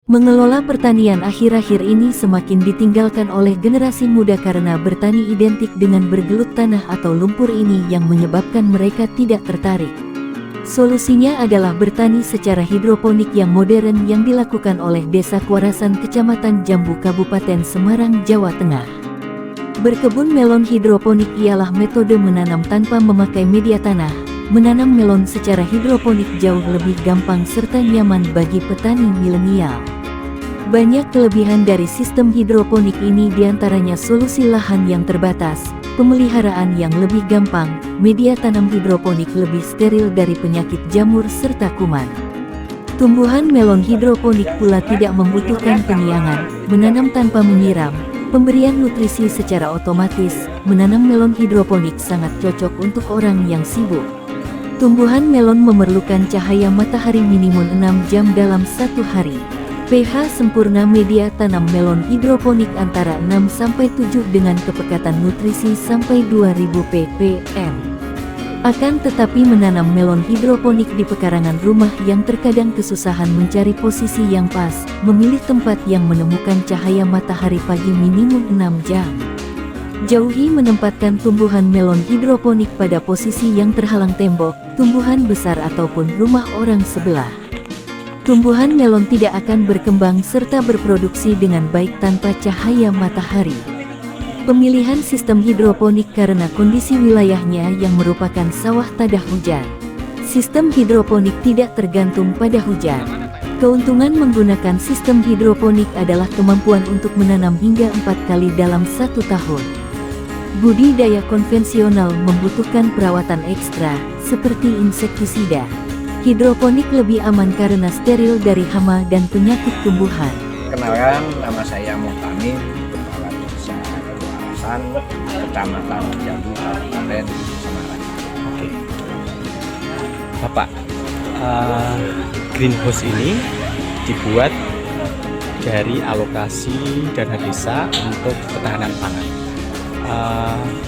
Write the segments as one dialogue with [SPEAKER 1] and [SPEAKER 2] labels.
[SPEAKER 1] Mengelola pertanian akhir-akhir ini semakin ditinggalkan oleh generasi muda karena bertani identik dengan bergelut tanah atau lumpur ini yang menyebabkan mereka tidak tertarik. Solusinya adalah bertani secara hidroponik yang modern yang dilakukan oleh Desa Kuarasan Kecamatan Jambu Kabupaten Semarang, Jawa Tengah. Berkebun melon hidroponik ialah metode menanam tanpa memakai media tanah. Menanam melon secara hidroponik jauh lebih gampang serta nyaman bagi petani milenial. Banyak kelebihan dari sistem hidroponik ini, diantaranya solusi lahan yang terbatas, pemeliharaan yang lebih gampang, media tanam hidroponik lebih steril dari penyakit jamur serta kuman. Tumbuhan melon hidroponik pula tidak membutuhkan penyiangan, menanam tanpa menyiram, pemberian nutrisi secara otomatis. Menanam melon hidroponik sangat cocok untuk orang yang sibuk. Tumbuhan melon memerlukan cahaya matahari minimum 6 jam dalam satu hari. pH sempurna media tanam melon hidroponik antara 6-7 dengan kepekatan nutrisi sampai 2000 ppm. Akan tetapi menanam melon hidroponik di pekarangan rumah yang terkadang kesusahan mencari posisi yang pas, memilih tempat yang menemukan cahaya matahari pagi minimum 6 jam. Jauhi menempatkan tumbuhan melon hidroponik pada posisi yang terhalang tembok, tumbuhan besar ataupun rumah orang sebelah. Tumbuhan melon tidak akan berkembang serta berproduksi dengan baik tanpa cahaya matahari. Pemilihan sistem hidroponik karena kondisi wilayahnya yang merupakan sawah tadah hujan. Sistem hidroponik tidak tergantung pada hujan. Keuntungan menggunakan sistem hidroponik adalah kemampuan untuk menanam hingga 4 kali dalam 1 tahun. Budidaya konvensional membutuhkan perawatan ekstra, seperti insektisida. Hidroponik lebih aman karena steril dari hama dan penyakit tumbuhan.
[SPEAKER 2] Kenalkan, nama saya Muhtamin, Kepala Desa Kuarasan, Kecamatan Jambu, Kabupaten Semarang.
[SPEAKER 3] Oke, Bapak, greenhouse ini dibuat dari alokasi dana desa untuk ketahanan pangan.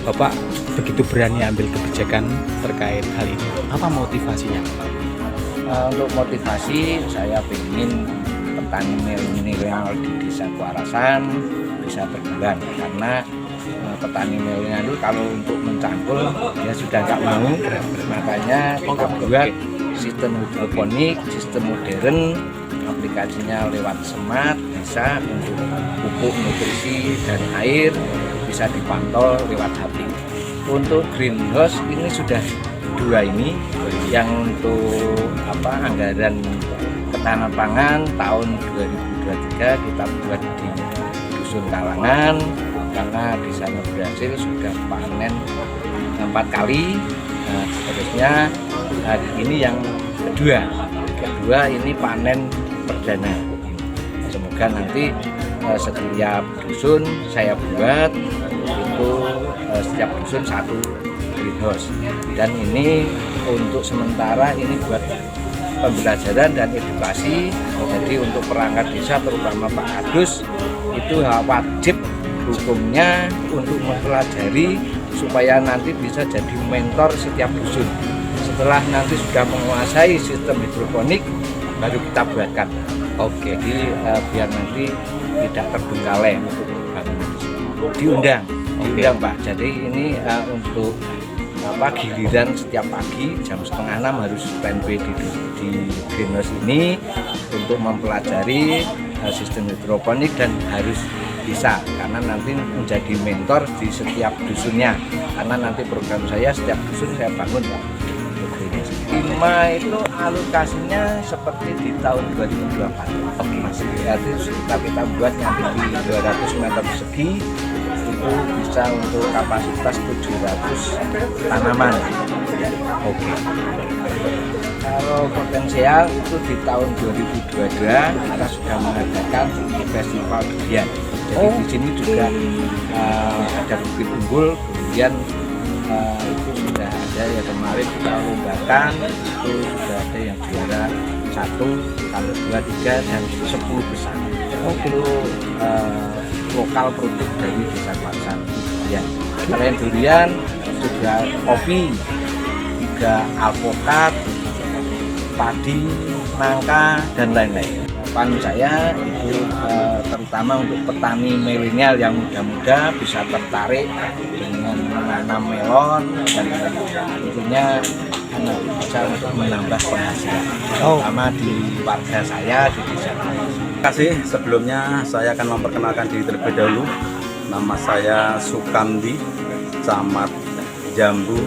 [SPEAKER 3] Bapak begitu berani ambil kebijakan terkait hal ini. Apa motivasinya?
[SPEAKER 2] Untuk motivasi, saya ingin petani milenial di Desa Kuarasan bisa berkembang, karena petani milenial itu kalau untuk mencangkul dia sudah nggak mau. Makanya kita buat sistem hidroponik, sistem modern, aplikasinya lewat smart, bisa untuk pupuk, nutrisi, dan air bisa dipantau lewat HP. Untuk greenhouse ini sudah 2 ini, yang untuk anggaran ketahanan pangan tahun 2023 kita buat di Dusun Kalangan, karena di sana berhasil sudah panen 4 kali. Nah, seterusnya ini yang kedua ini panen perdana. Semoga nanti setiap dusun saya buat itu setiap dusun 1 greenhouse, dan ini untuk sementara ini buat pembelajaran dan edukasi. Jadi untuk perangkat desa terutama Pak Kadus itu wajib hukumnya untuk mempelajari supaya nanti bisa jadi mentor setiap dusun. Setelah nanti sudah menguasai sistem hidroponik baru kita buatkan. Oke, jadi biar nanti tidak terbengkalai untuk bangunan. Diundang Pak. Jadi ini untuk giliran setiap pagi jam 5:30 harus standby di greenhouse ini untuk mempelajari sistem hidroponik, dan harus bisa karena nanti menjadi mentor di setiap dusunnya, karena nanti program saya setiap dusun saya bangun Pak. 5 itu alokasinya seperti di tahun 2024. Masih berarti kita buat nanti di 200 meter persegi itu bisa untuk kapasitas 700 tanaman.
[SPEAKER 3] Oke.
[SPEAKER 2] Kalau potensial itu di tahun 2022 kita sudah mengadakan festival durian. Jadi di sini juga ada bukit unggul, kemudian itu sudah ada ya, kemarin kita lombakan, itu sudah ada yang juara 1, 2, 3 dan 10 besar. Itu lokal produk dari Desa Kuarasan durian. Selain durian juga kopi, juga alpukat, padi, nangka, dan lain-lain. harapan saya itu terutama untuk petani milenial yang muda-muda bisa tertarik dengan menanam melon dan tentunya bisa untuk menambah penghasilan, terutama di warga saya di desa.
[SPEAKER 4] Terima kasih. Sebelumnya saya akan memperkenalkan diri terlebih dahulu. Nama saya Sukamdi, Camat Jambu,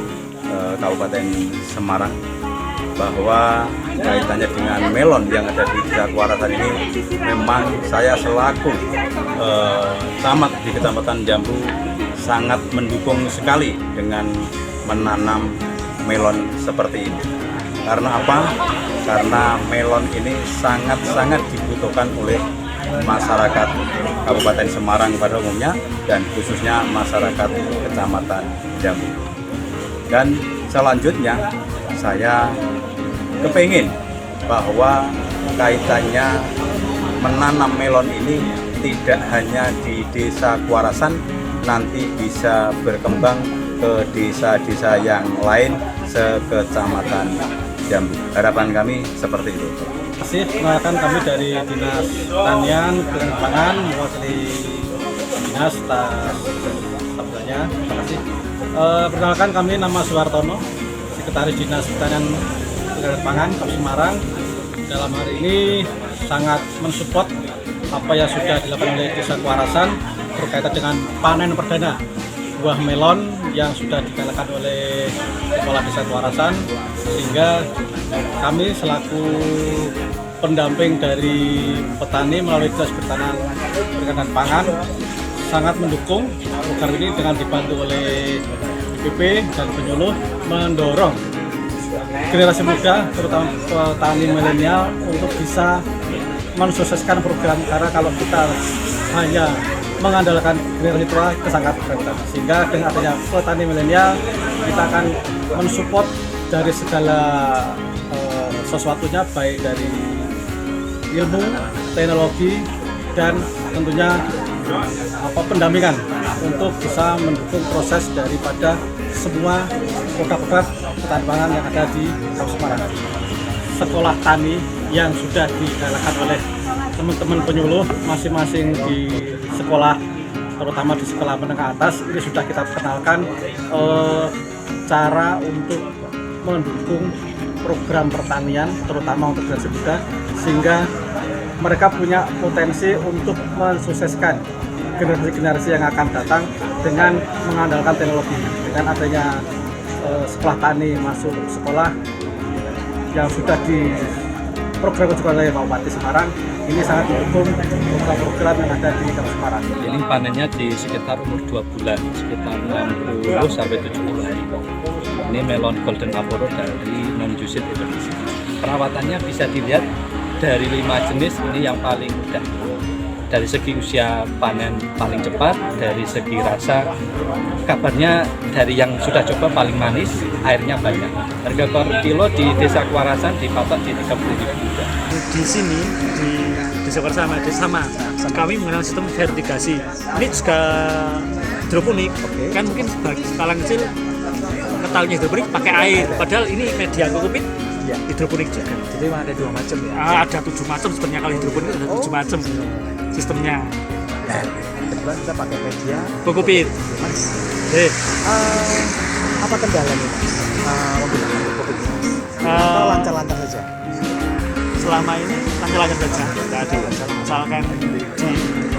[SPEAKER 4] Kabupaten Semarang. Bahwa kaitannya dengan melon yang ada di Desa Kuarasan ini, memang saya selaku camat di Kecamatan Jambu sangat mendukung sekali dengan menanam melon seperti ini. Karena apa? Karena melon ini sangat-sangat dibutuhkan oleh masyarakat Kabupaten Semarang pada umumnya dan khususnya masyarakat Kecamatan Jambu. Dan selanjutnya saya kepingin bahwa kaitannya menanam melon ini tidak hanya di Desa Kuarasan, nanti bisa berkembang ke desa-desa yang lain sekecamatan Jambu. Harapan kami seperti itu.
[SPEAKER 5] Terima kasih. Perkenalkan kami dari Dinas Pertanian dan Pangan, mewakili Dinas tas sabdanya. Terima kasih. Perkenalkan kami nama Suhartono, Sekretaris Dinas Pertanian dan Pangan Kabupaten Semarang. Dalam hari ini sangat mensupport apa yang sudah dilakukan oleh Desa Kuarasan berkaitan dengan panen perdana buah melon yang sudah digalakan oleh Kepala Desa Kuarasan, sehingga kami selaku pendamping dari petani melalui Dinas Pertanian dan Pangan sangat mendukung program ini dengan dibantu oleh BPP dan penyuluh mendorong generasi muda terutama petani milenial untuk bisa mensukseskan program, karena kalau kita hanya mengandalkan generasi tua itu sangat berat. Sehingga dengan adanya petani milenial kita akan mensupport dari segala sesuatunya, baik dari ilmu, teknologi, dan tentunya pendampingan untuk bisa mendukung proses daripada semua produk-produk petani pangan yang ada di Kabupaten Semarang. Sekolah tani yang sudah digalakan oleh teman-teman penyuluh masing-masing di sekolah, terutama di sekolah menengah atas, ini sudah kita kenalkan cara untuk mendukung program pertanian terutama untuk generasi muda, sehingga mereka punya potensi untuk mensukseskan generasi-generasi yang akan datang dengan mengandalkan teknologi. Dengan adanya sekolah tani masuk sekolah yang sudah di program juga oleh Pak Bupati Semarang, ini sangat mendukung program-program yang ada di Kabupaten Semarang.
[SPEAKER 6] Ini panennya di sekitar umur 2 bulan, sekitar 60 sampai 70 hari. Ini melon Golden Aporo dari non-juice Indonesia. Perawatannya bisa dilihat dari 5 jenis, ini yang paling mudah. Dari segi usia panen paling cepat, dari segi rasa, kabarnya dari yang sudah coba paling manis, airnya banyak. Harga per kilo di Desa Kuarasan dipatok di 30.000 juga.
[SPEAKER 7] Di sini di Desa Kuarasan sama kami menggunakan sistem vertigasi. Ini juga hidroponik. Kan mungkin bagi skala kecil ketahuinya hidroponik pakai air, padahal ini media kokopit hidroponik juga.
[SPEAKER 3] Jadi ada 2 macam ya?
[SPEAKER 7] Ada 7 macam sebenarnya. Kalau hidroponik ada 7 macam sistemnya.
[SPEAKER 3] Dan kebetulan kita pakai media
[SPEAKER 7] Kokopit.
[SPEAKER 3] apa kendalanya menggunakan kokopit ini? Atau lancar-lancar saja?
[SPEAKER 7] Selama ini lancar-lancar saja, tidak ada masalah. Asalkan di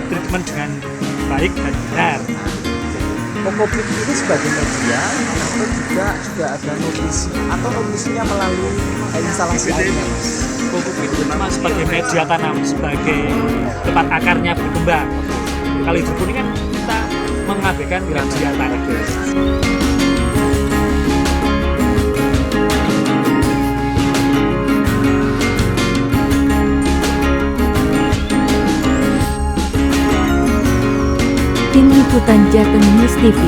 [SPEAKER 7] treatment dengan baik dan benar.
[SPEAKER 3] Kokopit ini sebagai media atau juga ada nutrisi atau nutrisinya melalui instalasi airnya?
[SPEAKER 7] Kokopit itu memang sebagai media tanam, sebagai tempat akarnya berkembang. Kalau hidroponik kan kita mengabaikan media tanam.
[SPEAKER 1] Tim Liputan Jateng News TV.